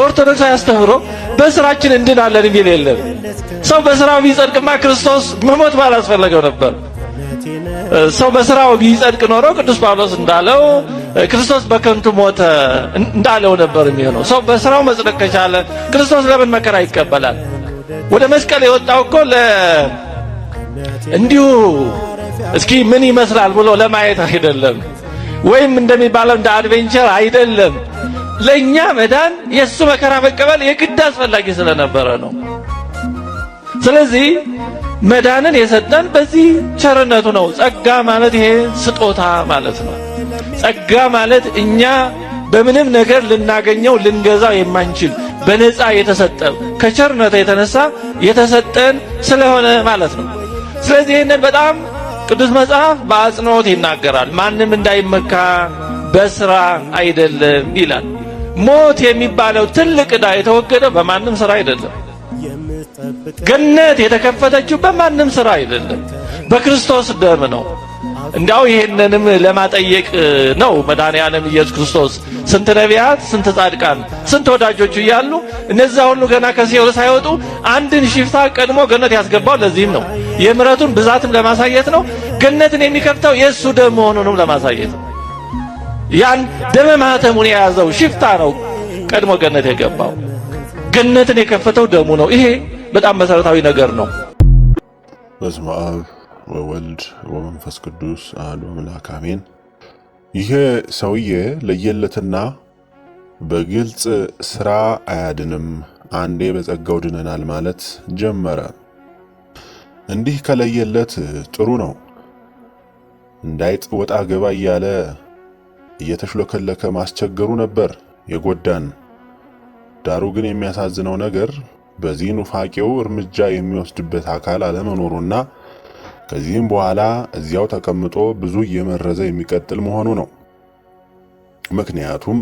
በኦርቶዶክስ አስተምህሮ በስራችን እንድናለን የሚል የለም። ሰው በስራው ቢጸድቅማ ክርስቶስ መሞት ባላስፈለገው ነበር። ሰው በስራው ቢጸድቅ ኖሮ ቅዱስ ጳውሎስ እንዳለው ክርስቶስ በከንቱ ሞተ እንዳለው ነበር የሚሆነው። ሰው በስራው መጽደቅ ከቻለ ክርስቶስ ለምን መከራ ይቀበላል? ወደ መስቀል የወጣው እኮ እንዲሁ እስኪ ምን ይመስላል ብሎ ለማየት አይደለም፣ ወይም እንደሚባለው እንደ አድቬንቸር አይደለም። ለኛ መዳን የሱ መከራ መቀበል የግድ አስፈላጊ ስለነበረ ነው። ስለዚህ መዳንን የሰጠን በዚህ ቸርነቱ ነው። ጸጋ ማለት ይሄ ስጦታ ማለት ነው። ጸጋ ማለት እኛ በምንም ነገር ልናገኘው ልንገዛው የማንችል በነፃ የተሰጠ ከቸርነቱ የተነሳ የተሰጠን ስለሆነ ማለት ነው። ስለዚህ ይሄንን በጣም ቅዱስ መጽሐፍ በአጽንኦት ይናገራል። ማንም እንዳይመካ በስራ አይደለም ይላል። ሞት የሚባለው ትልቅ ዕዳ የተወገደው በማንም ስራ አይደለም። ገነት የተከፈተችው በማንም ስራ አይደለም፣ በክርስቶስ ደም ነው። እንዲያው ይሄንንም ለማጠየቅ ነው መድኃኔዓለም ኢየሱስ ክርስቶስ ስንት ነቢያት፣ ስንት ጻድቃን፣ ስንት ወዳጆቹ እያሉ እነዛ ሁሉ ገና ከሲኦል ሳይወጡ አንድን ሽፍታ ቀድሞ ገነት ያስገባው ለዚህም ነው። የምሕረቱን ብዛትም ለማሳየት ነው። ገነትን የሚከፍተው የእሱ ደም መሆኑንም ለማሳየት ነው። ያን ደመ ማኅተሙን የያዘው ሽፍታ ነው ቀድሞ ገነት የገባው። ገነትን የከፈተው ደሙ ነው። ይሄ በጣም መሰረታዊ ነገር ነው። በስመ አብ ወወልድ ወመንፈስ ቅዱስ አሐዱ አምላክ አሜን። ይሄ ሰውዬ ለየለትና በግልጽ ስራ አያድንም፣ አንዴ በጸጋው ድነናል ማለት ጀመረ። እንዲህ ከለየለት ጥሩ ነው። እንዳይጥ ወጣ ገባ እያለ እየተሽሎከለከ ማስቸገሩ ነበር የጎዳን። ዳሩ ግን የሚያሳዝነው ነገር በዚህ ኑፋቄው እርምጃ የሚወስድበት አካል አለመኖሩና ከዚህም በኋላ እዚያው ተቀምጦ ብዙ እየመረዘ የሚቀጥል መሆኑ ነው። ምክንያቱም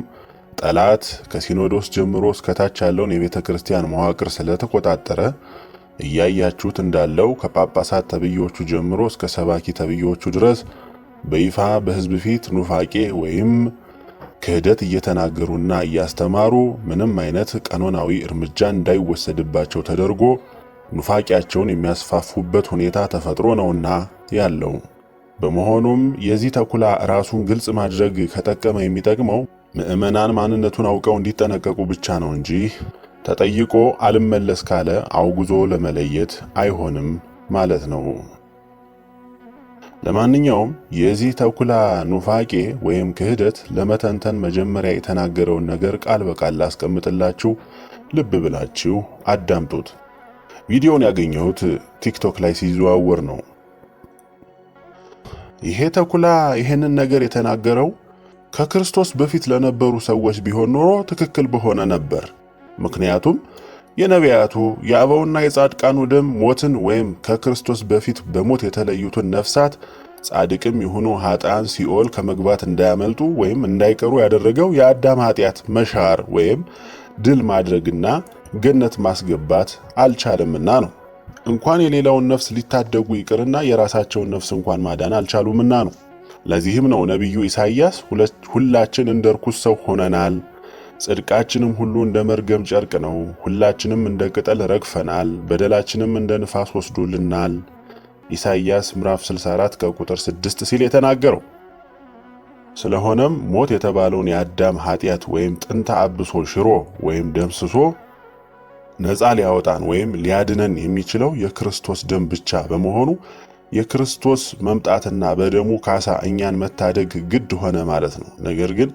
ጠላት ከሲኖዶስ ጀምሮ እስከታች ያለውን የቤተ ክርስቲያን መዋቅር ስለተቆጣጠረ እያያችሁት እንዳለው ከጳጳሳት ተብዮቹ ጀምሮ እስከ ሰባኪ ተብዮቹ ድረስ በይፋ በሕዝብ ፊት ኑፋቄ ወይም ክህደት እየተናገሩና እያስተማሩ ምንም አይነት ቀኖናዊ እርምጃ እንዳይወሰድባቸው ተደርጎ ኑፋቂያቸውን የሚያስፋፉበት ሁኔታ ተፈጥሮ ነውና ያለው። በመሆኑም የዚህ ተኩላ ራሱን ግልጽ ማድረግ ከጠቀመ የሚጠቅመው ምዕመናን ማንነቱን አውቀው እንዲጠነቀቁ ብቻ ነው እንጂ ተጠይቆ አልመለስ ካለ አውግዞ ለመለየት አይሆንም ማለት ነው። ለማንኛውም የዚህ ተኩላ ኑፋቄ ወይም ክህደት ለመተንተን መጀመሪያ የተናገረውን ነገር ቃል በቃል ላስቀምጥላችሁ፣ ልብ ብላችሁ አዳምጡት። ቪዲዮውን ያገኘሁት ቲክቶክ ላይ ሲዘዋወር ነው። ይሄ ተኩላ ይሄንን ነገር የተናገረው ከክርስቶስ በፊት ለነበሩ ሰዎች ቢሆን ኖሮ ትክክል በሆነ ነበር። ምክንያቱም የነቢያቱ የአበውና የጻድቃኑ ደም ሞትን ወይም ከክርስቶስ በፊት በሞት የተለዩትን ነፍሳት ጻድቅም ይሁኑ ኃጥአን ሲኦል ከመግባት እንዳያመልጡ ወይም እንዳይቀሩ ያደረገው የአዳም ኃጢአት መሻር ወይም ድል ማድረግና ገነት ማስገባት አልቻለምና ነው። እንኳን የሌላውን ነፍስ ሊታደጉ ይቅርና የራሳቸውን ነፍስ እንኳን ማዳን አልቻሉምና ነው። ለዚህም ነው ነቢዩ ኢሳይያስ ሁላችን እንደ ርኩስ ሰው ሆነናል፣ ጽድቃችንም ሁሉ እንደ መርገም ጨርቅ ነው፣ ሁላችንም እንደ ቅጠል ረግፈናል፣ በደላችንም እንደ ንፋስ ወስዶልናል ኢሳይያስ ምዕራፍ 64 ከቁጥር 6 ሲል የተናገረው። ስለሆነም ሞት የተባለውን የአዳም ኃጢአት ወይም ጥንተ አብሶ ሽሮ ወይም ደምስሶ ነፃ ሊያወጣን ወይም ሊያድነን የሚችለው የክርስቶስ ደም ብቻ በመሆኑ የክርስቶስ መምጣትና በደሙ ካሳ እኛን መታደግ ግድ ሆነ ማለት ነው። ነገር ግን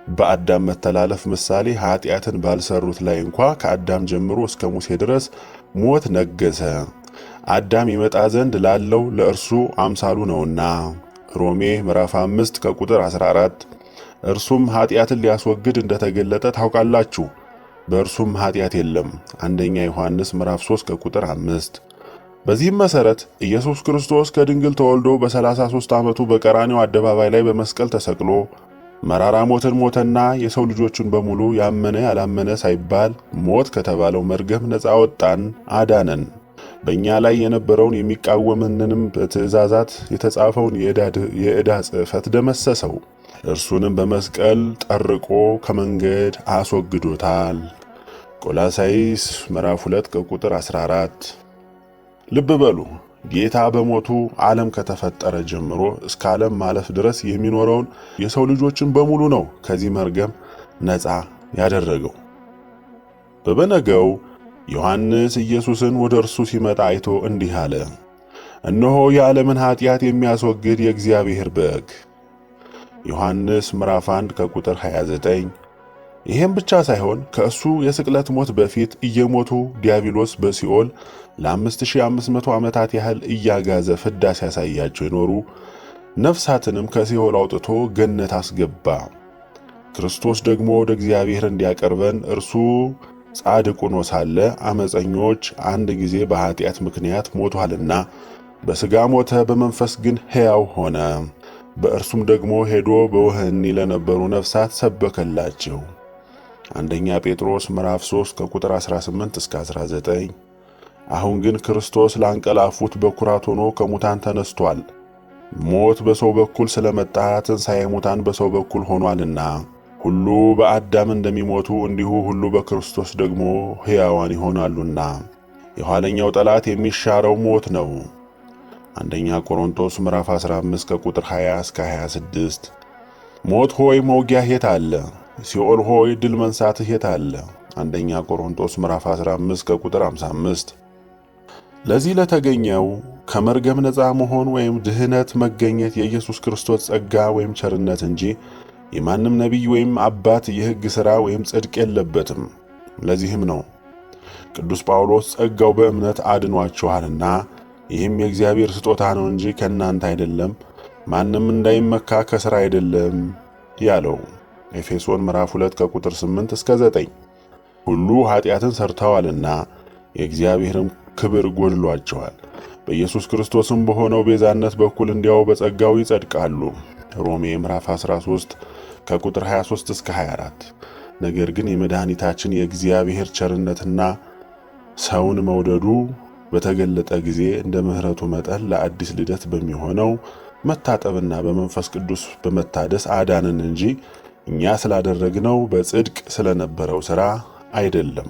በአዳም መተላለፍ ምሳሌ ኃጢአትን ባልሰሩት ላይ እንኳ ከአዳም ጀምሮ እስከ ሙሴ ድረስ ሞት ነገሰ። አዳም ይመጣ ዘንድ ላለው ለእርሱ አምሳሉ ነውና ሮሜ ምዕራፍ 5 ከቁጥር 14። እርሱም ኃጢአትን ሊያስወግድ እንደተገለጠ ታውቃላችሁ፣ በእርሱም ኃጢአት የለም አንደኛ ዮሐንስ ምዕራፍ 3 ከቁጥር 5። በዚህም መሰረት ኢየሱስ ክርስቶስ ከድንግል ተወልዶ በ33 ዓመቱ በቀራንዮ አደባባይ ላይ በመስቀል ተሰቅሎ መራራ ሞትን ሞተና የሰው ልጆችን በሙሉ ያመነ ያላመነ ሳይባል ሞት ከተባለው መርገም ነፃ ወጣን፣ አዳነን። በእኛ ላይ የነበረውን የሚቃወምንንም በትእዛዛት የተጻፈውን የዕዳ ጽሕፈት ደመሰሰው። እርሱንም በመስቀል ጠርቆ ከመንገድ አስወግዶታል። ቆላስይስ ምዕራፍ 2 ከቁጥር 14። ልብ በሉ ጌታ በሞቱ ዓለም ከተፈጠረ ጀምሮ እስከ ዓለም ማለፍ ድረስ የሚኖረውን የሰው ልጆችን በሙሉ ነው ከዚህ መርገም ነፃ ያደረገው። በበነገው ዮሐንስ ኢየሱስን ወደ እርሱ ሲመጣ አይቶ እንዲህ አለ፣ እነሆ የዓለምን ኃጢአት የሚያስወግድ የእግዚአብሔር በግ። ዮሐንስ ምዕራፍ 1 ከቁጥር 29። ይህም ብቻ ሳይሆን ከእሱ የስቅለት ሞት በፊት እየሞቱ ዲያብሎስ በሲኦል ለ5500 ዓመታት ያህል እያጋዘ ፍዳ ሲያሳያቸው የኖሩ ነፍሳትንም ከሲኦል አውጥቶ ገነት አስገባ። ክርስቶስ ደግሞ ወደ እግዚአብሔር እንዲያቀርበን እርሱ ጻድቅ ሆኖ ሳለ አመፀኞች አንድ ጊዜ በኃጢአት ምክንያት ሞቷልና በሥጋ ሞተ፣ በመንፈስ ግን ሕያው ሆነ። በእርሱም ደግሞ ሄዶ በወህኒ ለነበሩ ነፍሳት ሰበከላቸው። አንደኛ ጴጥሮስ ምዕራፍ 3 ከቁጥር 18 እስከ 19። አሁን ግን ክርስቶስ ላንቀላፉት በኩራት ሆኖ ከሙታን ተነስቷል። ሞት በሰው በኩል ስለመጣ ትንሣኤ ሙታን በሰው በኩል ሆኗልና ሁሉ በአዳም እንደሚሞቱ እንዲሁ ሁሉ በክርስቶስ ደግሞ ሕያዋን ይሆናሉና የኋለኛው ጠላት የሚሻረው ሞት ነው። አንደኛ ቆሮንቶስ ምዕራፍ 15 ከቁጥር 20 እስከ 26። ሞት ሆይ መውጊያህ የት አለ? ሲኦል ሆይ ድል መንሳትህ የት አለ? አንደኛ ቆሮንቶስ ምዕራፍ 15 ከቁጥር 55። ለዚህ ለተገኘው ከመርገም ነፃ መሆን ወይም ድህነት መገኘት የኢየሱስ ክርስቶስ ጸጋ ወይም ቸርነት እንጂ የማንም ነቢይ ወይም አባት የሕግ ሥራ ወይም ጽድቅ የለበትም። ለዚህም ነው ቅዱስ ጳውሎስ ጸጋው በእምነት አድኗችኋልና ይህም የእግዚአብሔር ስጦታ ነው እንጂ ከእናንተ አይደለም፣ ማንም እንዳይመካ ከሥራ አይደለም ያለው ኤፌሶን ምዕራፍ 2 ከቁጥር 8 እስከ 9። ሁሉ ኃጢአትን ሰርተዋልና የእግዚአብሔርም ክብር ጎድሏቸዋል፣ በኢየሱስ ክርስቶስም በሆነው ቤዛነት በኩል እንዲያው በጸጋው ይጸድቃሉ። ሮሜ ምዕራፍ 13 ከቁጥር 23 እስከ 24። ነገር ግን የመድኃኒታችን የእግዚአብሔር ቸርነትና ሰውን መውደዱ በተገለጠ ጊዜ እንደ ምሕረቱ መጠን ለአዲስ ልደት በሚሆነው መታጠብና በመንፈስ ቅዱስ በመታደስ አዳንን እንጂ እኛ ስላደረግነው በጽድቅ ስለነበረው ሥራ አይደለም።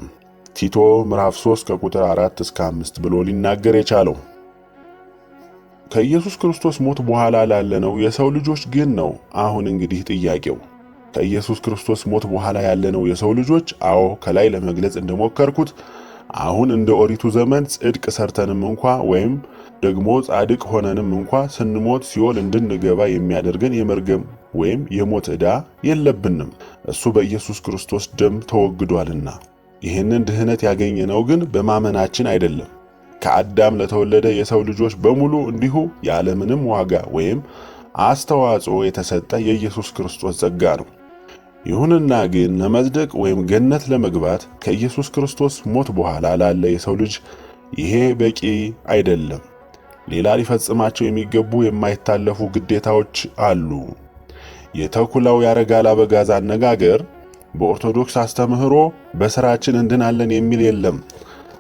ቲቶ ምዕራፍ 3 ከቁጥር 4 እስከ 5 ብሎ ሊናገር የቻለው ከኢየሱስ ክርስቶስ ሞት በኋላ ላለነው የሰው ልጆች ግን ነው። አሁን እንግዲህ ጥያቄው ከኢየሱስ ክርስቶስ ሞት በኋላ ያለነው የሰው ልጆች፣ አዎ ከላይ ለመግለጽ እንደሞከርኩት አሁን እንደ ኦሪቱ ዘመን ጽድቅ ሰርተንም እንኳ ወይም ደግሞ ጻድቅ ሆነንም እንኳ ስንሞት ሲኦል እንድንገባ የሚያደርገን የመርገም ወይም የሞት ዕዳ የለብንም። እሱ በኢየሱስ ክርስቶስ ደም ተወግዷልና። ይህንን ድህነት ያገኘነው ግን በማመናችን አይደለም። ከአዳም ለተወለደ የሰው ልጆች በሙሉ እንዲሁ ያለምንም ዋጋ ወይም አስተዋጽኦ የተሰጠ የኢየሱስ ክርስቶስ ጸጋ ነው። ይሁንና ግን ለመጽደቅ ወይም ገነት ለመግባት ከኢየሱስ ክርስቶስ ሞት በኋላ ላለ የሰው ልጅ ይሄ በቂ አይደለም። ሌላ ሊፈጽማቸው የሚገቡ የማይታለፉ ግዴታዎች አሉ። የተኩላው ያረጋል አበጋዝ አነጋገር በኦርቶዶክስ አስተምህሮ በሥራችን እንድናለን የሚል የለም።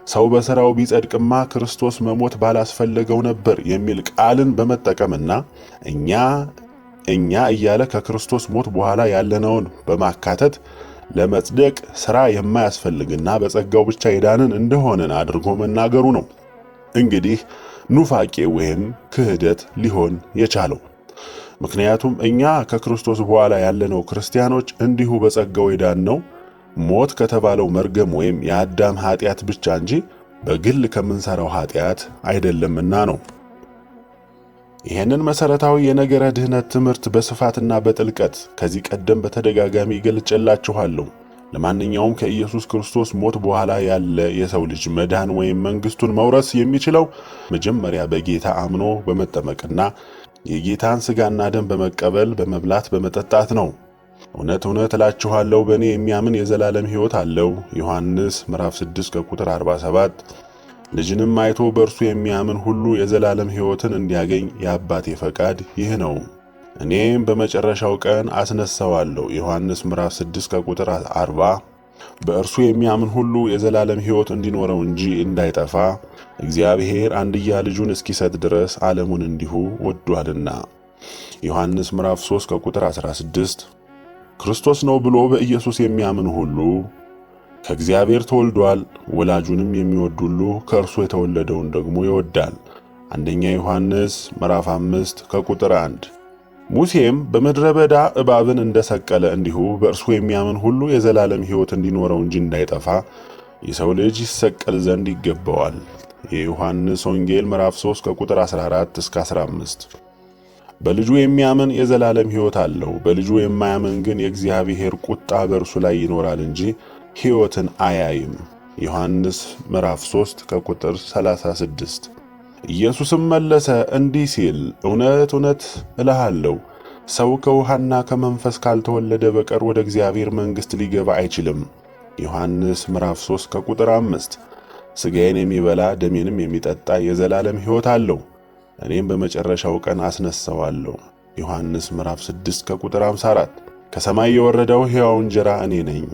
ሰው በሥራው ቢጸድቅማ ክርስቶስ መሞት ባላስፈለገው ነበር የሚል ቃልን በመጠቀምና እኛ እያለ ከክርስቶስ ሞት በኋላ ያለነውን በማካተት ለመጽደቅ ሥራ የማያስፈልግና በጸጋው ብቻ የዳንን እንደሆነን አድርጎ መናገሩ ነው እንግዲህ ኑፋቄ ወይም ክህደት ሊሆን የቻለው። ምክንያቱም እኛ ከክርስቶስ በኋላ ያለነው ክርስቲያኖች እንዲሁ በጸጋው የዳንነው ሞት ከተባለው መርገም ወይም የአዳም ኃጢአት ብቻ እንጂ በግል ከምንሰራው ኃጢአት አይደለምና ነው። ይህንን መሰረታዊ የነገረ ድህነት ትምህርት በስፋትና በጥልቀት ከዚህ ቀደም በተደጋጋሚ ገልጬላችኋለሁ። ለማንኛውም ከኢየሱስ ክርስቶስ ሞት በኋላ ያለ የሰው ልጅ መዳን ወይም መንግስቱን መውረስ የሚችለው መጀመሪያ በጌታ አምኖ በመጠመቅና የጌታን ሥጋና ደም በመቀበል በመብላት በመጠጣት ነው። እውነት እውነት እላችኋለሁ በእኔ የሚያምን የዘላለም ሕይወት አለው። ዮሐንስ ምዕራፍ 6 ከቁጥር 47። ልጅንም አይቶ በእርሱ የሚያምን ሁሉ የዘላለም ሕይወትን እንዲያገኝ የአባቴ ፈቃድ ይህ ነው፣ እኔም በመጨረሻው ቀን አስነሳዋለሁ። ዮሐንስ ምዕራፍ 6 ከቁጥር 40። በእርሱ የሚያምን ሁሉ የዘላለም ሕይወት እንዲኖረው እንጂ እንዳይጠፋ እግዚአብሔር አንድያ ልጁን እስኪሰጥ ድረስ ዓለሙን እንዲሁ ወዷልና። ዮሐንስ ምዕራፍ 3 ከቁጥር 16። ክርስቶስ ነው ብሎ በኢየሱስ የሚያምን ሁሉ ከእግዚአብሔር ተወልዷል። ወላጁንም የሚወድ ሁሉ ከእርሱ የተወለደውን ደግሞ ይወዳል። አንደኛ ዮሐንስ ምዕራፍ 5 ከቁጥር 1። ሙሴም በምድረ በዳ እባብን እንደሰቀለ እንዲሁ በእርሱ የሚያምን ሁሉ የዘላለም ሕይወት እንዲኖረው እንጂ እንዳይጠፋ የሰው ልጅ ይሰቀል ዘንድ ይገባዋል። የዮሐንስ ወንጌል ምዕራፍ 3 ከቁጥር 14 እስከ 15። በልጁ የሚያምን የዘላለም ሕይወት አለው። በልጁ የማያምን ግን የእግዚአብሔር ቁጣ በእርሱ ላይ ይኖራል እንጂ ሕይወትን አያይም። ዮሐንስ ምዕራፍ 3 ከቁጥር 36። ኢየሱስም መለሰ እንዲህ ሲል፣ እውነት እውነት እልሃለሁ ሰው ከውሃና ከመንፈስ ካልተወለደ በቀር ወደ እግዚአብሔር መንግሥት ሊገባ አይችልም። ዮሐንስ ምዕራፍ 3 ከቁጥር 5። ሥጋዬን የሚበላ ደሜንም የሚጠጣ የዘላለም ሕይወት አለው፣ እኔም በመጨረሻው ቀን አስነሣዋለሁ። ዮሐንስ ምዕራፍ 6 ከቁጥር 54። ከሰማይ የወረደው ሕያው እንጀራ እኔ ነኝ።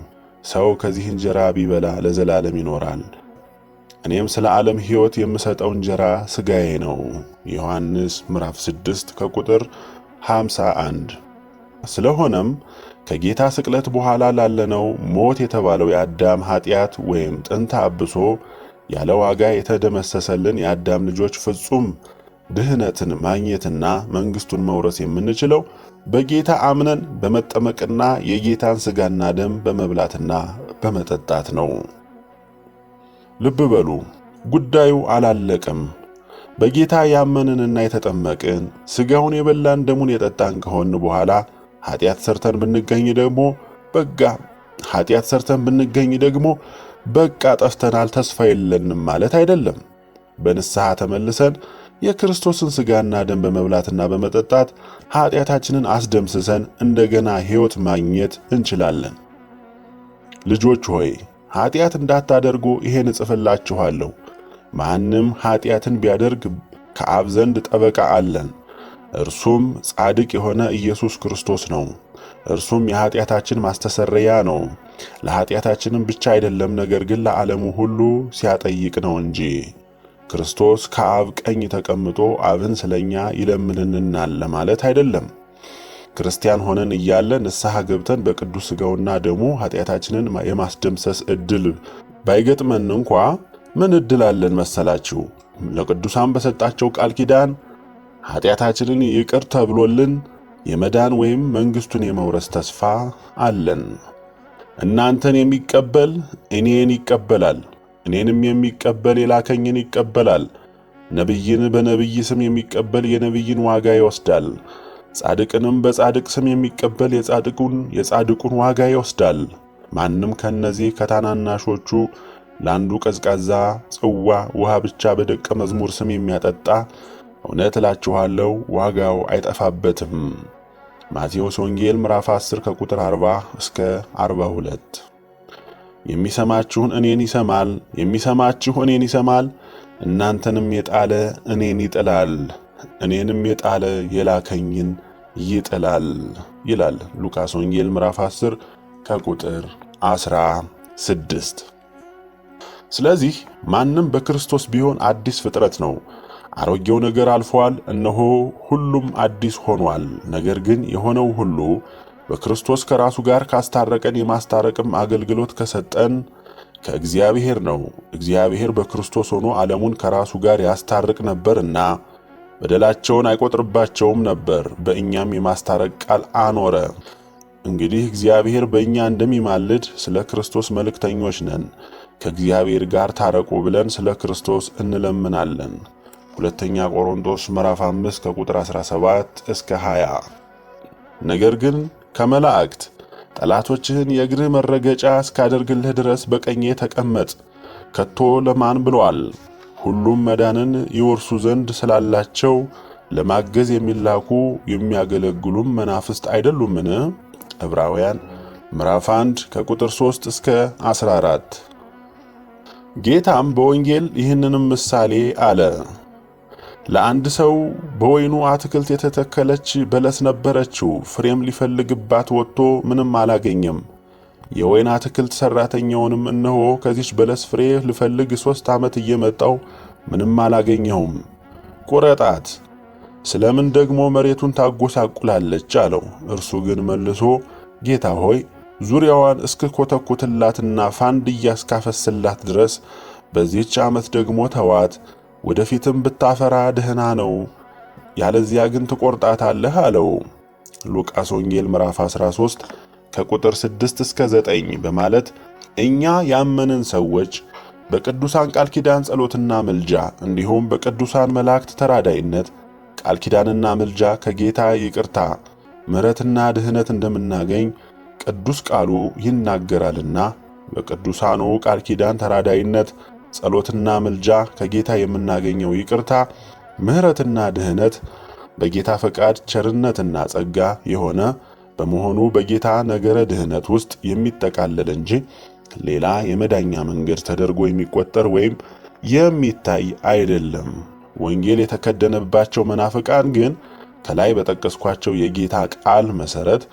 ሰው ከዚህ እንጀራ ቢበላ ለዘላለም ይኖራል። እኔም ስለ ዓለም ሕይወት የምሰጠው እንጀራ ሥጋዬ ነው። ዮሐንስ ምዕራፍ 6 ከቁጥር 51። ስለሆነም ከጌታ ስቅለት በኋላ ላለነው ሞት የተባለው የአዳም ኃጢአት ወይም ጥንተ አብሶ ያለ ዋጋ የተደመሰሰልን የአዳም ልጆች ፍጹም ድህነትን ማግኘትና መንግሥቱን መውረስ የምንችለው በጌታ አምነን በመጠመቅና የጌታን ሥጋና ደም በመብላትና በመጠጣት ነው። ልብ በሉ፣ ጉዳዩ አላለቀም። በጌታ ያመንንና የተጠመቅን ሥጋውን የበላን ደሙን የጠጣን ከሆን በኋላ ኃጢአት ሰርተን ብንገኝ ደግሞ በቃ ጠፍተናል፣ ተስፋ የለንም ማለት አይደለም። በንስሐ ተመልሰን የክርስቶስን ሥጋና ደም በመብላትና በመጠጣት ኃጢአታችንን አስደምስሰን እንደገና ሕይወት ማግኘት እንችላለን። ልጆች ሆይ ኃጢአት እንዳታደርጉ ይሄን እጽፍላችኋለሁ። ማንም ኃጢአትን ቢያደርግ ከአብ ዘንድ ጠበቃ አለን፣ እርሱም ጻድቅ የሆነ ኢየሱስ ክርስቶስ ነው። እርሱም የኃጢአታችን ማስተሰረያ ነው፣ ለኃጢአታችንም ብቻ አይደለም፣ ነገር ግን ለዓለሙ ሁሉ ሲያጠይቅ ነው እንጂ። ክርስቶስ ከአብ ቀኝ ተቀምጦ አብን ስለኛ ይለምንልናል ለማለት አይደለም። ክርስቲያን ሆነን እያለ ንስሐ ገብተን በቅዱስ ሥጋውና ደሙ ኃጢአታችንን የማስደምሰስ ዕድል ባይገጥመን እንኳ ምን ዕድል አለን መሰላችሁ? ለቅዱሳን በሰጣቸው ቃል ኪዳን ኃጢአታችንን ይቅር ተብሎልን የመዳን ወይም መንግሥቱን የመውረስ ተስፋ አለን። እናንተን የሚቀበል እኔን ይቀበላል፣ እኔንም የሚቀበል የላከኝን ይቀበላል። ነቢይን በነቢይ ስም የሚቀበል የነቢይን ዋጋ ይወስዳል። ጻድቅንም በጻድቅ ስም የሚቀበል የጻድቁን ዋጋ ይወስዳል። ማንም ከነዚህ ከታናናሾቹ ለአንዱ ቀዝቃዛ ጽዋ ውሃ ብቻ በደቀ መዝሙር ስም የሚያጠጣ እውነት እላችኋለሁ ዋጋው አይጠፋበትም። ማቴዎስ ወንጌል ምዕራፍ 10 ከቁጥር 40 እስከ 42። የሚሰማችሁ እኔን ይሰማል፣ እናንተንም የጣለ እኔን ይጥላል፣ እኔንም የጣለ የላከኝን ይጥላል ይላል ሉቃስ ወንጌል ምዕራፍ 10 ከቁጥር 16። ስለዚህ ማንም በክርስቶስ ቢሆን አዲስ ፍጥረት ነው። አሮጌው ነገር አልፏል፣ እነሆ ሁሉም አዲስ ሆኗል። ነገር ግን የሆነው ሁሉ በክርስቶስ ከራሱ ጋር ካስታረቀን የማስታረቅም አገልግሎት ከሰጠን ከእግዚአብሔር ነው። እግዚአብሔር በክርስቶስ ሆኖ ዓለሙን ከራሱ ጋር ያስታርቅ ነበርና በደላቸውን አይቆጥርባቸውም ነበር፣ በእኛም የማስታረቅ ቃል አኖረ። እንግዲህ እግዚአብሔር በእኛ እንደሚማልድ ስለ ክርስቶስ መልእክተኞች ነን። ከእግዚአብሔር ጋር ታረቁ ብለን ስለ ክርስቶስ እንለምናለን። ሁለተኛ ቆሮንቶስ ምዕራፍ 5 ከቁጥር 17 እስከ 20። ነገር ግን ከመላእክት ጠላቶችህን የእግርህ መረገጫ እስካደርግልህ ድረስ በቀኜ ተቀመጥ ከቶ ለማን ብሏል? ሁሉም መዳንን ይወርሱ ዘንድ ስላላቸው ለማገዝ የሚላኩ የሚያገለግሉም መናፍስት አይደሉምን? ዕብራውያን ምዕራፍ 1 ከቁጥር 3 እስከ 14። ጌታም በወንጌል ይህንንም ምሳሌ አለ። ለአንድ ሰው በወይኑ አትክልት የተተከለች በለስ ነበረችው። ፍሬም ሊፈልግባት ወጥቶ ምንም አላገኘም። የወይን አትክልት ሠራተኛውንም እነሆ ከዚች በለስ ፍሬ ልፈልግ 3 ዓመት እየመጣው ምንም አላገኘሁም፣ ቁረጣት፣ ስለምን ደግሞ መሬቱን ታጎሳቁላለች አለው። እርሱ ግን መልሶ ጌታ ሆይ ዙሪያዋን እስክኮተኩትላትና ፋንድያ እስካፈስላት ድረስ በዚህች ዓመት ደግሞ ተዋት፣ ወደፊትም ብታፈራ ደህና ነው፣ ያለዚያ ግን ትቆርጣታለህ አለው። ሉቃስ ወንጌል ምዕራፍ 13 ከቁጥር 6 እስከ 9 በማለት እኛ ያመንን ሰዎች በቅዱሳን ቃል ኪዳን ጸሎትና ምልጃ እንዲሁም በቅዱሳን መላእክት ተራዳይነት ቃል ኪዳንና ምልጃ ከጌታ ይቅርታ ምሕረትና ድህነት እንደምናገኝ ቅዱስ ቃሉ ይናገራልና በቅዱሳኑ ቃል ኪዳን ተራዳይነት ጸሎትና ምልጃ ከጌታ የምናገኘው ይቅርታ ምሕረትና ድህነት በጌታ ፈቃድ ቸርነትና ጸጋ የሆነ በመሆኑ በጌታ ነገረ ድህነት ውስጥ የሚጠቃለል እንጂ ሌላ የመዳኛ መንገድ ተደርጎ የሚቆጠር ወይም የሚታይ አይደለም። ወንጌል የተከደነባቸው መናፍቃን ግን ከላይ በጠቀስኳቸው የጌታ ቃል መሰረት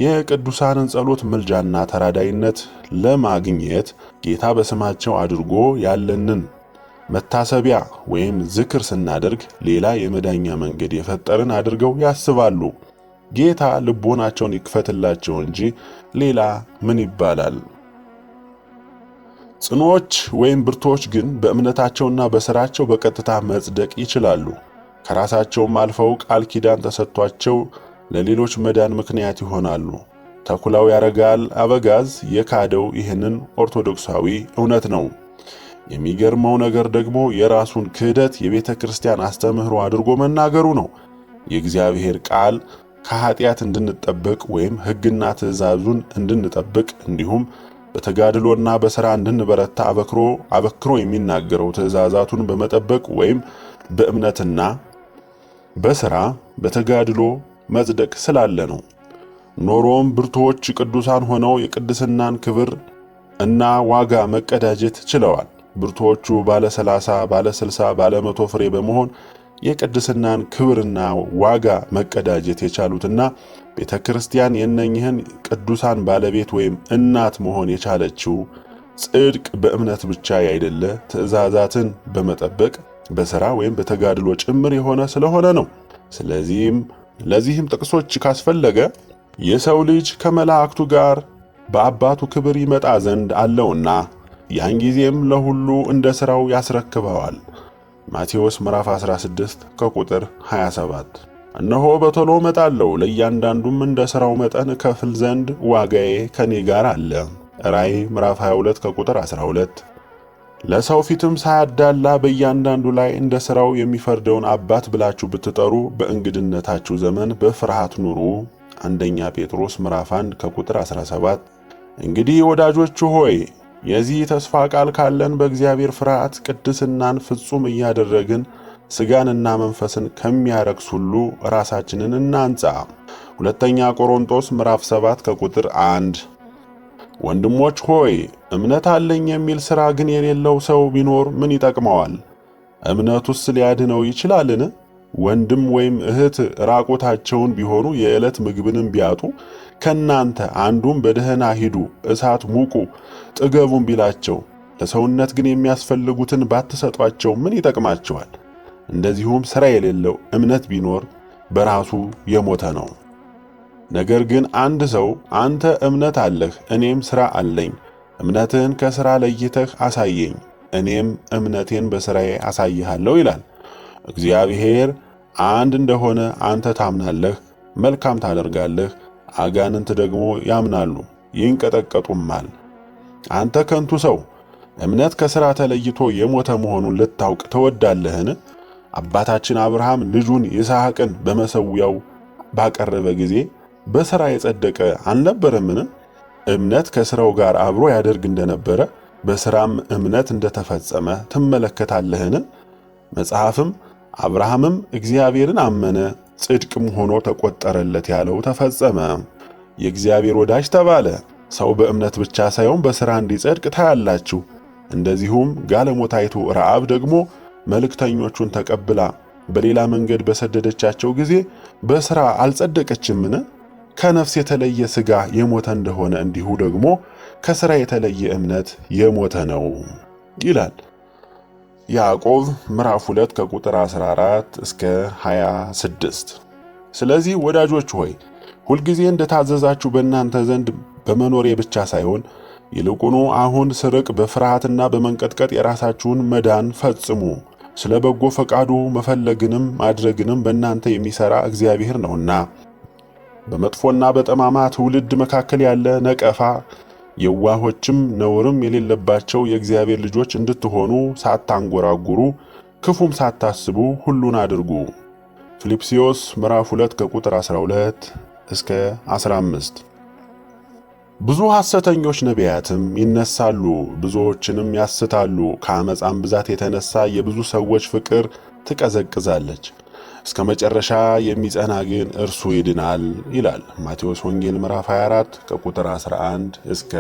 የቅዱሳንን ጸሎት ምልጃና ተራዳይነት ለማግኘት ጌታ በስማቸው አድርጎ ያለንን መታሰቢያ ወይም ዝክር ስናደርግ ሌላ የመዳኛ መንገድ የፈጠርን አድርገው ያስባሉ። ጌታ ልቦናቸውን ይክፈትላቸው እንጂ ሌላ ምን ይባላል? ጽኑዎች ወይም ብርቶች ግን በእምነታቸውና በሥራቸው በቀጥታ መጽደቅ ይችላሉ። ከራሳቸውም አልፈው ቃል ኪዳን ተሰጥቷቸው ለሌሎች መዳን ምክንያት ይሆናሉ። ተኩላው ያረጋል አበጋዝ የካደው ይህንን ኦርቶዶክሳዊ እውነት ነው። የሚገርመው ነገር ደግሞ የራሱን ክህደት የቤተ ክርስቲያን አስተምህሮ አድርጎ መናገሩ ነው። የእግዚአብሔር ቃል ከኃጢአት እንድንጠብቅ ወይም ሕግና ትእዛዙን እንድንጠብቅ እንዲሁም በተጋድሎና በሥራ እንድንበረታ አበክሮ የሚናገረው ትእዛዛቱን በመጠበቅ ወይም በእምነትና በሥራ በተጋድሎ መጽደቅ ስላለ ነው። ኖሮም ብርቱዎች ቅዱሳን ሆነው የቅድስናን ክብር እና ዋጋ መቀዳጀት ችለዋል። ብርቱዎቹ ባለ 30 ባለ 60 ባለ 100 ፍሬ በመሆን የቅድስናን ክብርና ዋጋ መቀዳጀት የቻሉትና ቤተ ክርስቲያን የእነኝህን ቅዱሳን ባለቤት ወይም እናት መሆን የቻለችው ጽድቅ በእምነት ብቻ ያይደለ ትእዛዛትን በመጠበቅ በሥራ ወይም በተጋድሎ ጭምር የሆነ ስለሆነ ነው። ለዚህም ጥቅሶች ካስፈለገ የሰው ልጅ ከመላእክቱ ጋር በአባቱ ክብር ይመጣ ዘንድ አለውና ያን ጊዜም ለሁሉ እንደ ሥራው ያስረክበዋል። ማቴዎስ ምዕራፍ 16 ከቁጥር 27። እነሆ በቶሎ እመጣለሁ፣ ለእያንዳንዱም እንደ ሥራው መጠን እከፍል ዘንድ ዋጋዬ ከኔ ጋር አለ። ራእይ ምዕራፍ 22 ከቁጥር 12። ለሰው ፊትም ሳያዳላ በእያንዳንዱ ላይ እንደ ሥራው የሚፈርደውን አባት ብላችሁ ብትጠሩ በእንግድነታችሁ ዘመን በፍርሃት ኑሩ። አንደኛ ጴጥሮስ ምዕራፍ 1 ከቁጥር 17። እንግዲህ ወዳጆቹ ሆይ የዚህ ተስፋ ቃል ካለን በእግዚአብሔር ፍርሃት ቅድስናን ፍጹም እያደረግን ሥጋንና መንፈስን ከሚያረክስ ሁሉ ራሳችንን እናንጻ። ሁለተኛ ቆሮንቶስ ምዕራፍ 7 ከቁጥር 1። ወንድሞች ሆይ እምነት አለኝ የሚል ሥራ ግን የሌለው ሰው ቢኖር ምን ይጠቅመዋል? እምነቱስ ሊያድነው ይችላልን? ወንድም ወይም እህት ራቆታቸውን ቢሆኑ የዕለት ምግብንም ቢያጡ ከናንተ አንዱም በደህና ሂዱ፣ እሳት ሙቁ፣ ጥገቡም ቢላቸው ለሰውነት ግን የሚያስፈልጉትን ባትሰጧቸው ምን ይጠቅማቸዋል? እንደዚሁም ሥራ የሌለው እምነት ቢኖር በራሱ የሞተ ነው። ነገር ግን አንድ ሰው አንተ እምነት አለህ፣ እኔም ሥራ አለኝ፣ እምነትህን ከሥራ ለይተህ አሳየኝ፣ እኔም እምነቴን በሥራዬ አሳይሃለሁ ይላል። እግዚአብሔር አንድ እንደሆነ አንተ ታምናለህ፣ መልካም ታደርጋለህ፣ አጋንንት ደግሞ ያምናሉ ይንቀጠቀጡማል። አንተ ከንቱ ሰው እምነት ከሥራ ተለይቶ የሞተ መሆኑን ልታውቅ ትወዳለህን? አባታችን አብርሃም ልጁን ይስሐቅን በመሠዊያው ባቀረበ ጊዜ በሥራ የጸደቀ አልነበረምን? እምነት ከሥራው ጋር አብሮ ያደርግ እንደነበረ በሥራም እምነት እንደተፈጸመ ትመለከታለህን? መጽሐፍም አብርሃምም እግዚአብሔርን አመነ ጽድቅም ሆኖ ተቆጠረለት ያለው ተፈጸመ፣ የእግዚአብሔር ወዳጅ ተባለ። ሰው በእምነት ብቻ ሳይሆን በሥራ እንዲጸድቅ ታያላችሁ። እንደዚሁም ጋለሞታይቱ ረዓብ ደግሞ መልእክተኞቹን ተቀብላ በሌላ መንገድ በሰደደቻቸው ጊዜ በሥራ አልጸደቀችምን? ከነፍስ የተለየ ሥጋ የሞተ እንደሆነ እንዲሁ ደግሞ ከሥራ የተለየ እምነት የሞተ ነው ይላል ያዕቆብ ምዕራፍ 2 ከቁጥር 14 እስከ 26። ስለዚህ ወዳጆች ሆይ ሁልጊዜ እንደታዘዛችሁ በእናንተ ዘንድ በመኖሬ ብቻ ሳይሆን ይልቁኑ አሁን ስርቅ በፍርሃትና በመንቀጥቀጥ የራሳችሁን መዳን ፈጽሙ። ስለ በጎ ፈቃዱ መፈለግንም ማድረግንም በእናንተ የሚሠራ እግዚአብሔር ነውና። በመጥፎና በጠማማ ትውልድ መካከል ያለ ነቀፋ የዋሆችም ነውርም የሌለባቸው የእግዚአብሔር ልጆች እንድትሆኑ ሳታንጎራጉሩ ክፉም ሳታስቡ ሁሉን አድርጉ። ፊልጵስዩስ ምዕራፍ 2 ከቁጥር 12 እስከ 15። ብዙ ሐሰተኞች ነቢያትም ይነሳሉ፣ ብዙዎችንም ያስታሉ። ከአመፃም ብዛት የተነሳ የብዙ ሰዎች ፍቅር ትቀዘቅዛለች። እስከ መጨረሻ የሚጸና ግን እርሱ ይድናል ይላል ማቴዎስ ወንጌል ምዕራፍ 24 ከቁጥር 11 እስከ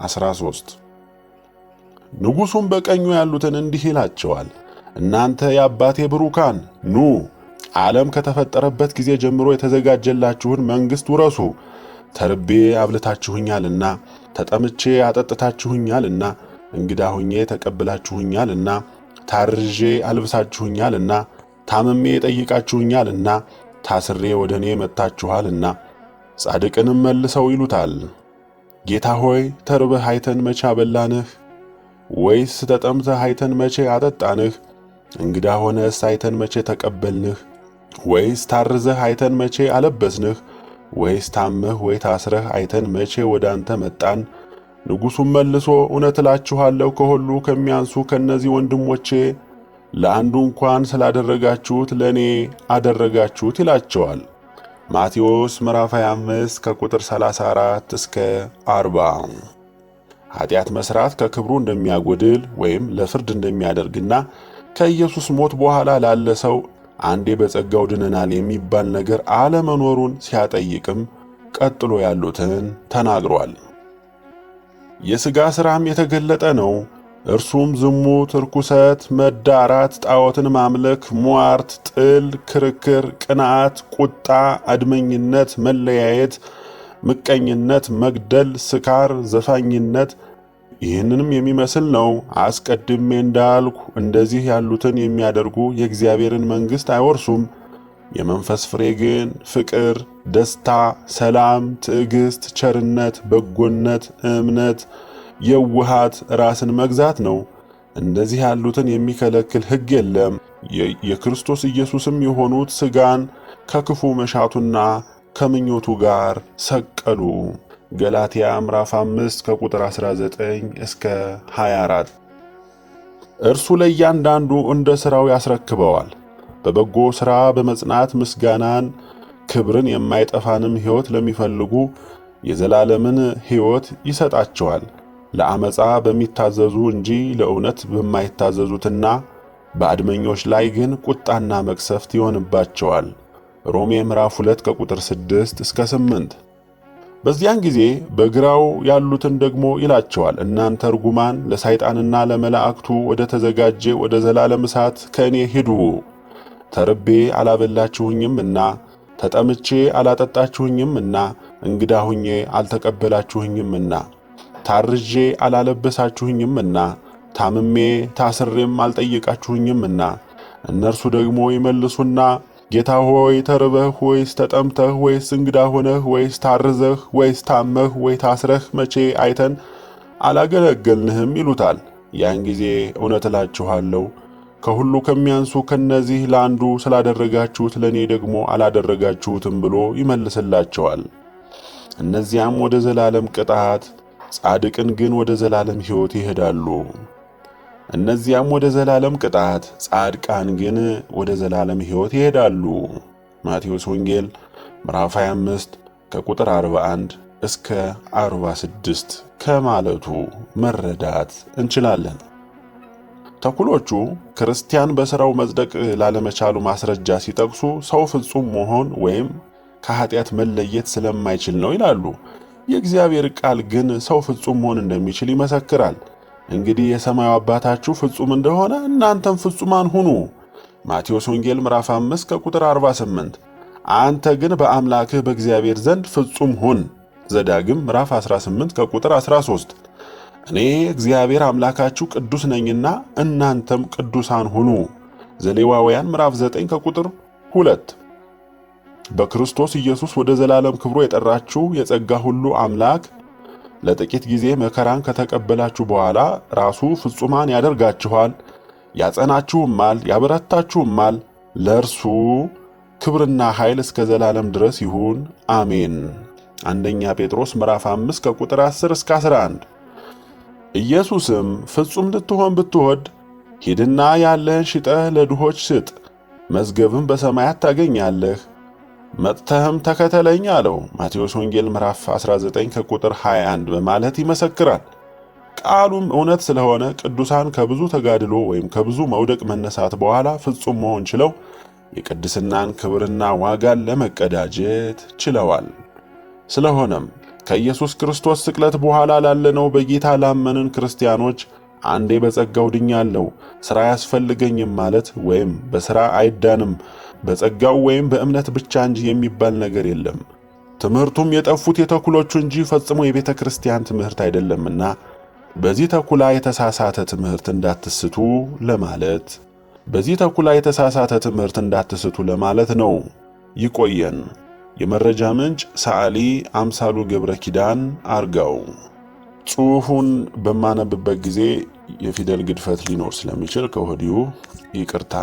13። ንጉሡም በቀኙ ያሉትን እንዲህ ይላቸዋል፣ እናንተ የአባቴ ብሩካን ኑ፣ ዓለም ከተፈጠረበት ጊዜ ጀምሮ የተዘጋጀላችሁን መንግሥት ውረሱ። ተርቤ አብልታችሁኛልና፣ ተጠምቼ አጠጥታችሁኛልና፣ እንግዳ ሆኜ ተቀብላችሁኛልና፣ ታርዤ አልብሳችሁኛልና፣ ታምሜ ጠይቃችሁኛልና፣ ታስሬ ወደ እኔ መጥታችኋልና። ጻድቅንም መልሰው ይሉታል፣ ጌታ ሆይ ተርበህ አይተን መቼ አበላንህ? ወይስ ተጠምተህ አይተን መቼ አጠጣንህ? እንግዳ ሆነስ አይተን መቼ ተቀበልንህ? ወይስ ታርዘህ አይተን መቼ አለበስንህ? ወይስ ታመህ ወይ ታስረህ አይተን መቼ ወደ አንተ መጣን? ንጉሡም መልሶ እውነት እላችኋለሁ ከሁሉ ከሚያንሱ ከነዚህ ወንድሞቼ ለአንዱ እንኳን ስላደረጋችሁት ለእኔ አደረጋችሁት ይላቸዋል። ማቴዎስ ምዕራፍ 25 ከቁጥር 34 እስከ 40። ኃጢአት መስራት ከክብሩ እንደሚያጎድል ወይም ለፍርድ እንደሚያደርግና ከኢየሱስ ሞት በኋላ ላለ ሰው አንዴ በጸጋው ድነናል የሚባል ነገር አለመኖሩን ሲያጠይቅም ቀጥሎ ያሉትን ተናግሯል። የሥጋ ሥራም የተገለጠ ነው። እርሱም ዝሙት፣ ርኩሰት፣ መዳራት፣ ጣዖትን ማምለክ፣ ሟርት፣ ጥል፣ ክርክር፣ ቅንዓት፣ ቁጣ፣ አድመኝነት፣ መለያየት፣ ምቀኝነት፣ መግደል፣ ስካር፣ ዘፋኝነት ይህንንም የሚመስል ነው። አስቀድሜ እንዳልኩ እንደዚህ ያሉትን የሚያደርጉ የእግዚአብሔርን መንግሥት አይወርሱም። የመንፈስ ፍሬ ግን ፍቅር፣ ደስታ፣ ሰላም፣ ትዕግሥት፣ ቸርነት፣ በጎነት፣ እምነት፣ የውሃት፣ ራስን መግዛት ነው። እንደዚህ ያሉትን የሚከለክል ሕግ የለም። የክርስቶስ ኢየሱስም የሆኑት ሥጋን ከክፉ መሻቱና ከምኞቱ ጋር ሰቀሉ። ገላትያ ምዕራፍ 5 ከቁጥር 19 እስከ 24። እርሱ ለእያንዳንዱ እንደ ሥራው ያስረክበዋል። በበጎ ሥራ በመጽናት ምስጋናን፣ ክብርን፣ የማይጠፋንም ሕይወት ለሚፈልጉ የዘላለምን ሕይወት ይሰጣቸዋል። ለአመፃ በሚታዘዙ እንጂ ለእውነት በማይታዘዙትና በአድመኞች ላይ ግን ቁጣና መቅሰፍት ይሆንባቸዋል። ሮሜ ምዕራፍ 2 ከቁጥር 6 እስከ 8። በዚያን ጊዜ በግራው ያሉትን ደግሞ ይላቸዋል፣ እናንተ ርጉማን ለሰይጣንና ለመላእክቱ ወደ ተዘጋጀ ወደ ዘላለም እሳት ከእኔ ሂዱ። ተርቤ አላበላችሁኝምና፣ ተጠምቼ አላጠጣችሁኝምና፣ እንግዳ ሁኜ አልተቀበላችሁኝምና፣ ታርዤ አላለበሳችሁኝምና፣ ታምሜ ታስሬም አልጠየቃችሁኝምና። እነርሱ ደግሞ ይመልሱና ጌታ ሆይ ተርበህ ወይስ ተጠምተህ ወይስ እንግዳ ሆነህ ወይስ ታርዘህ ወይስ ታመህ ወይ ታስረህ መቼ አይተን አላገለገልንህም ይሉታል። ያን ጊዜ እውነት እላችኋለሁ ከሁሉ ከሚያንሱ ከነዚህ ለአንዱ ስላደረጋችሁት ለእኔ ደግሞ አላደረጋችሁትም ብሎ ይመልስላቸዋል። እነዚያም ወደ ዘላለም ቅጣት፣ ጻድቅን ግን ወደ ዘላለም ሕይወት ይሄዳሉ። እነዚያም ወደ ዘላለም ቅጣት፣ ጻድቃን ግን ወደ ዘላለም ሕይወት ይሄዳሉ። ማቴዎስ ወንጌል ምዕራፍ 25 ከቁጥር 41 እስከ 46 ከማለቱ መረዳት እንችላለን። ተኩሎቹ ክርስቲያን በሥራው መጽደቅ ላለመቻሉ ማስረጃ ሲጠቅሱ ሰው ፍጹም መሆን ወይም ከኃጢአት መለየት ስለማይችል ነው ይላሉ። የእግዚአብሔር ቃል ግን ሰው ፍጹም መሆን እንደሚችል ይመሰክራል። እንግዲህ የሰማዩ አባታችሁ ፍጹም እንደሆነ እናንተም ፍጹማን ሁኑ። ማቴዎስ ወንጌል ምዕራፍ 5 ከቁጥር 48። አንተ ግን በአምላክህ በእግዚአብሔር ዘንድ ፍጹም ሁን። ዘዳግም ምዕራፍ 18 ከቁጥር 13። እኔ እግዚአብሔር አምላካችሁ ቅዱስ ነኝና እናንተም ቅዱሳን ሁኑ። ዘሌዋውያን ምዕራፍ 9 ከቁጥር 2። በክርስቶስ ኢየሱስ ወደ ዘላለም ክብሩ የጠራችሁ የጸጋ ሁሉ አምላክ ለጥቂት ጊዜ መከራን ከተቀበላችሁ በኋላ ራሱ ፍጹማን ያደርጋችኋል፣ ያጸናችሁማል፣ ያበረታችሁማል። ለእርሱ ክብርና ኃይል እስከ ዘላለም ድረስ ይሁን፣ አሜን። አንደኛ ጴጥሮስ ምዕራፍ 5 ከቁጥር 10 እስከ 11። ኢየሱስም ፍጹም ልትሆን ብትወድ ሂድና ያለህን ሽጠህ ለድሆች ስጥ፣ መዝገብም በሰማያት ታገኛለህ፣ መጥተህም ተከተለኝ አለው። ማቴዎስ ወንጌል ምዕራፍ 19 ከቁጥር 21 በማለት ይመሰክራል። ቃሉም እውነት ስለሆነ ቅዱሳን ከብዙ ተጋድሎ ወይም ከብዙ መውደቅ መነሳት በኋላ ፍጹም መሆን ችለው የቅድስናን ክብርና ዋጋን ለመቀዳጀት ችለዋል። ስለሆነም ከኢየሱስ ክርስቶስ ስቅለት በኋላ ላለነው በጌታ ላመንን ክርስቲያኖች አንዴ በጸጋው ድኛለሁ፣ ሥራ አያስፈልገኝም ማለት ወይም በሥራ አይዳንም፣ በጸጋው ወይም በእምነት ብቻ እንጂ የሚባል ነገር የለም። ትምህርቱም የጠፉት የተኩሎቹ እንጂ ፈጽሞ የቤተ ክርስቲያን ትምህርት አይደለምና በዚህ ተኩላ የተሳሳተ ትምህርት እንዳትስቱ ለማለት ነው። ይቆየን። የመረጃ ምንጭ ሰዓሊ አምሳሉ ገብረ ኪዳን አርጋው። ጽሑፉን በማነብበት ጊዜ የፊደል ግድፈት ሊኖር ስለሚችል ከወዲሁ ይቅርታ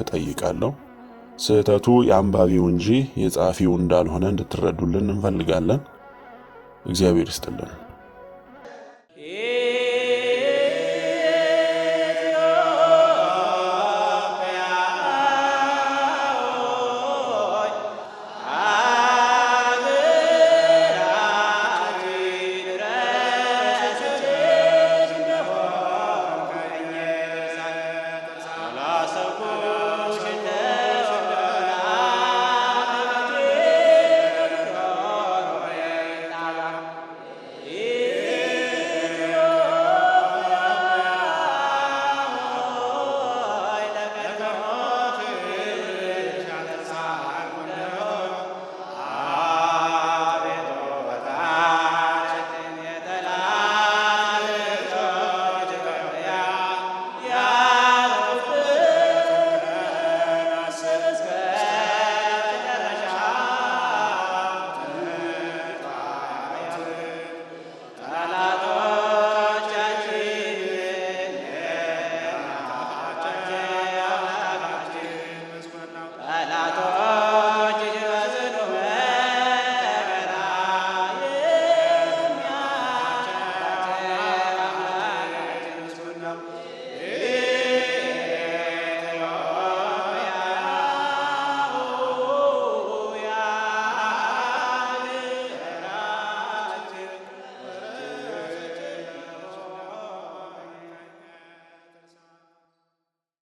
እጠይቃለሁ። ስህተቱ የአንባቢው እንጂ የጻፊው እንዳልሆነ እንድትረዱልን እንፈልጋለን። እግዚአብሔር ይስጥልን።